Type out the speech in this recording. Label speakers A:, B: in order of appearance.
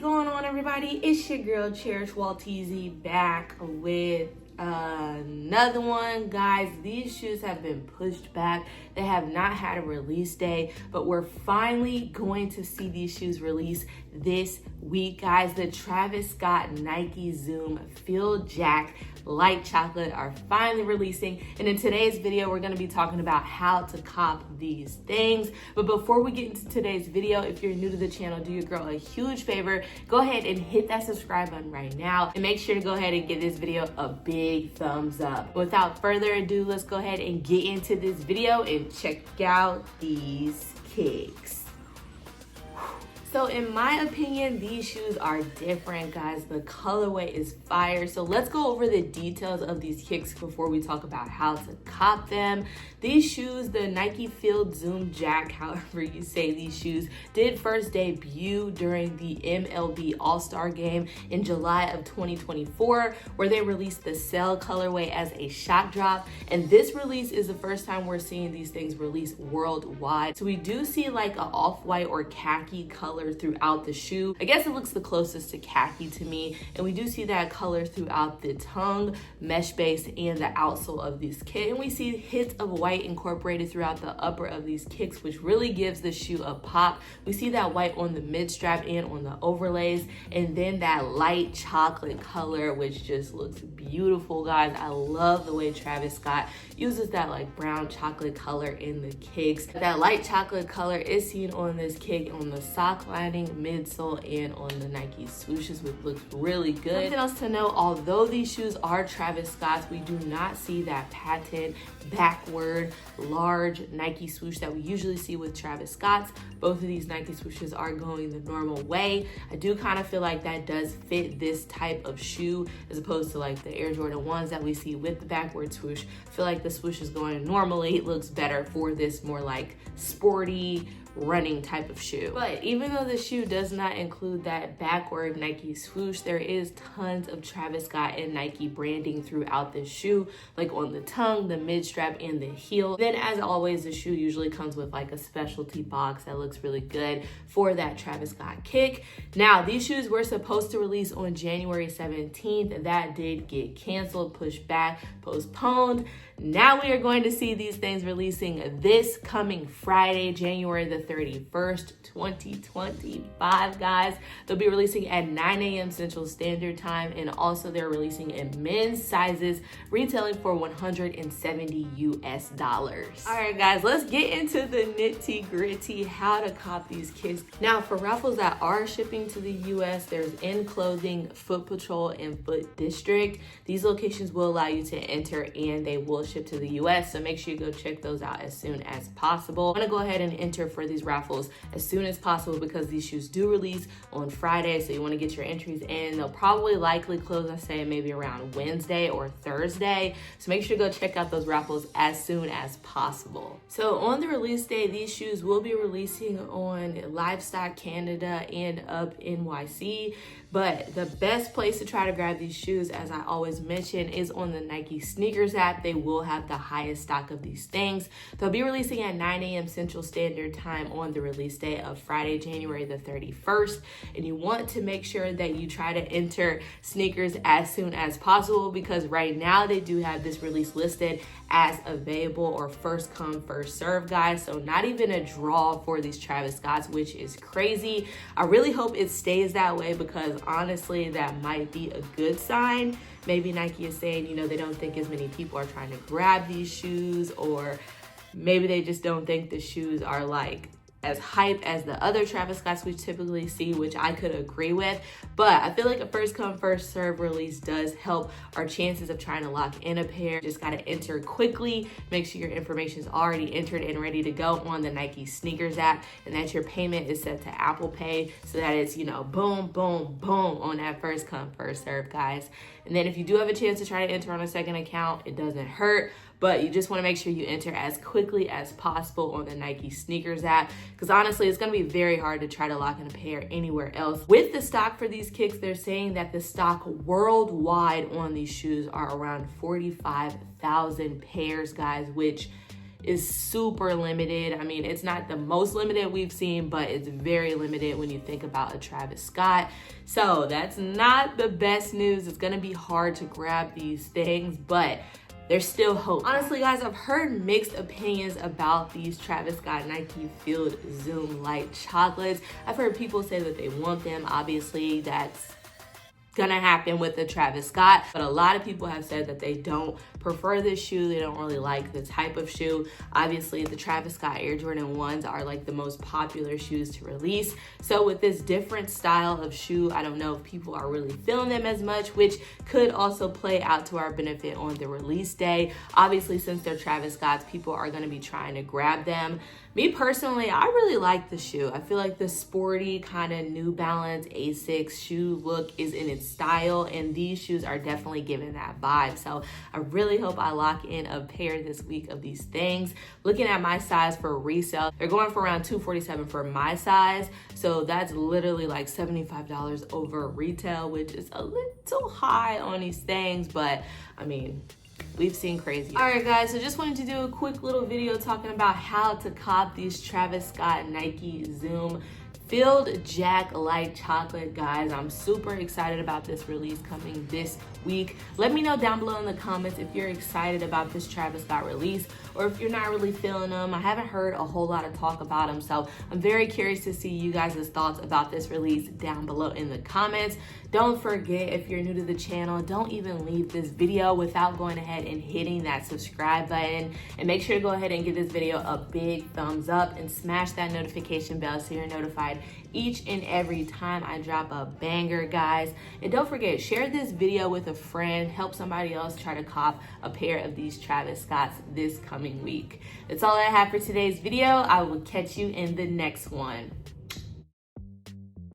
A: going on, everybody? It's your girl Cherish Walteezy back with another one. Guys, these shoes have been pushed back. They have not had a release day, but we're finally going to see these shoes release this week, guys. The Travis Scott Nike Zoom Field Jack Light Chocolate are finally releasing, and in today's video we're going to be talking about how to cop these things. But before we get into today's video, if you're new to the channel, do your girl a huge favor, go ahead and hit that subscribe button right now, and make sure to go ahead and give this video a big thumbs up. Without further ado, let's go ahead and get into this video and check out these kicks. So in my opinion, these shoes are different, guys. The colorway is fire. So let's go over the details of these kicks before we talk about how to cop them. These shoes, the Nike Field Zoom Jack, however you say these shoes, did first debut during the MLB All-Star Game in July of 2024, where they released the Cell colorway as a shock drop. And this release is the first time we're seeing these things released worldwide. So we do see like an off-white or khaki color throughout the shoe. I guess it looks the closest to khaki to me, and we do see that color throughout the tongue, mesh base, and the outsole of this kit. And we see hits of white incorporated throughout the upper of these kicks, which really gives the shoe a pop. We see that white on the mid strap and on the overlays, and then that light chocolate color, which just looks beautiful, guys. I love the way Travis Scott uses that like brown chocolate color in the kicks. That light chocolate color is seen on this kick on the sock lining, midsole, and on the Nike swooshes, which looks really good. Something else to know, although these shoes are Travis Scott's, we do not see that patent backward large Nike swoosh that we usually see with Travis Scott's. Both of these Nike swooshes are going the normal way. I do kind of feel like that does fit this type of shoe as opposed to like the Air Jordan 1s that we see with the backward swoosh. I feel like the swoosh is going normally. It looks better for this more like sporty running type of shoe. But even though the shoe does not include that backward Nike swoosh, there is tons of Travis Scott and Nike branding throughout this shoe, like on the tongue, the mid strap, and the heel. Then as always, the shoe usually comes with like a specialty box that looks really good for that Travis Scott kick. Now, these shoes were supposed to release on January 17th. That did get canceled, pushed back, postponed. Now we are going to see these things releasing this coming Friday, January the 31st, 2025, guys. They'll be releasing at 9 a.m. Central Standard Time, and also they're releasing in men's sizes, retailing for $170 US. All right, guys, let's get into the nitty gritty, how to cop these kicks. Now, for raffles that are shipping to the US, there's In Clothing, Foot Patrol, and Foot District. These locations will allow you to enter, and they will ship to the US, so make sure you go check those out as soon as possible. I'm gonna go ahead and enter for these raffles as soon as possible because these shoes do release on Friday, so you want to get your entries in. They'll probably likely close, I say, maybe around Wednesday or Thursday, so make sure to go check out those raffles as soon as possible. So on the release day, these shoes will be releasing on Livestock Canada and Up NYC, but the best place to try to grab these shoes, as I always mention, is on the Nike Sneakers app. They will have the highest stock of these things. They'll be releasing at 9 a.m. Central Standard Time on the release day of Friday, January the 31st. And you want to make sure that you try to enter sneakers as soon as possible, because right now they do have this release listed as available or first come, first serve, guys. So not even a draw for these Travis Scotts, which is crazy. I really hope it stays that way, because honestly, that might be a good sign. Maybe Nike is saying, you know, they don't think as many people are trying to grab these shoes, or maybe they just don't think the shoes are like as hype as the other Travis Scotts we typically see, which I could agree with. But I feel like a first come, first serve release does help our chances of trying to lock in a pair. Just gotta enter quickly, make sure your information is already entered and ready to go on the Nike Sneakers app, and that your payment is set to Apple Pay, so that it's, you know, boom, boom, boom on that first come, first serve, guys. And then if you do have a chance to try to enter on a second account, it doesn't hurt. but you just want to make sure you enter as quickly as possible on the Nike Sneakers app, because honestly, it's going to be very hard to try to lock in a pair anywhere else. With the stock for these kicks, they're saying that the stock worldwide on these shoes are around 45,000 pairs, guys, which is super limited. I mean, it's not the most limited we've seen, but it's very limited when you think about a Travis Scott. So that's not the best news. It's gonna be hard to grab these things, but there's still hope. Honestly, guys, I've heard mixed opinions about these Travis Scott Nike Field Zoom Light Chocolates. I've heard people say that they want them. Obviously, that's gonna happen with the Travis Scott, but a lot of people have said that they don't prefer this shoe. They don't really like the type of shoe. Obviously, the Travis Scott Air Jordan 1s are like the most popular shoes to release. So with this different style of shoe, I don't know if people are really feeling them as much, which could also play out to our benefit on the release day. Obviously, since they're Travis Scotts, people are gonna be trying to grab them. Me personally, I really like the shoe. I feel like the sporty kind of New Balance Asics shoe look is in its style, and these shoes are definitely giving that vibe. So I really hope I lock in a pair this week of these things. Looking at my size for resale, they're going for around $247 for my size. So that's literally like $75 over retail, which is a little high on these things, but I mean, we've seen crazy. All right, guys, so just wanted to do a quick little video talking about how to cop these Travis Scott Nike Zoom Filled Jack Light Chocolate. Guys, I'm super excited about this release coming this week. Let me know down below in the comments if you're excited about this Travis Scott release or if you're not really feeling them. I haven't heard a whole lot of talk about them, so I'm very curious to see you guys' thoughts about this release down below in the comments. Don't forget, if you're new to the channel, don't even leave this video without going ahead and hitting that subscribe button, and make sure to go ahead and give this video a big thumbs up and smash that notification bell so you're notified each and every time I drop a banger, guys. And don't forget, share this video with a friend, help somebody else try to cop a pair of these Travis Scotts this coming week. That's all I have for today's video. I will catch you in the next one.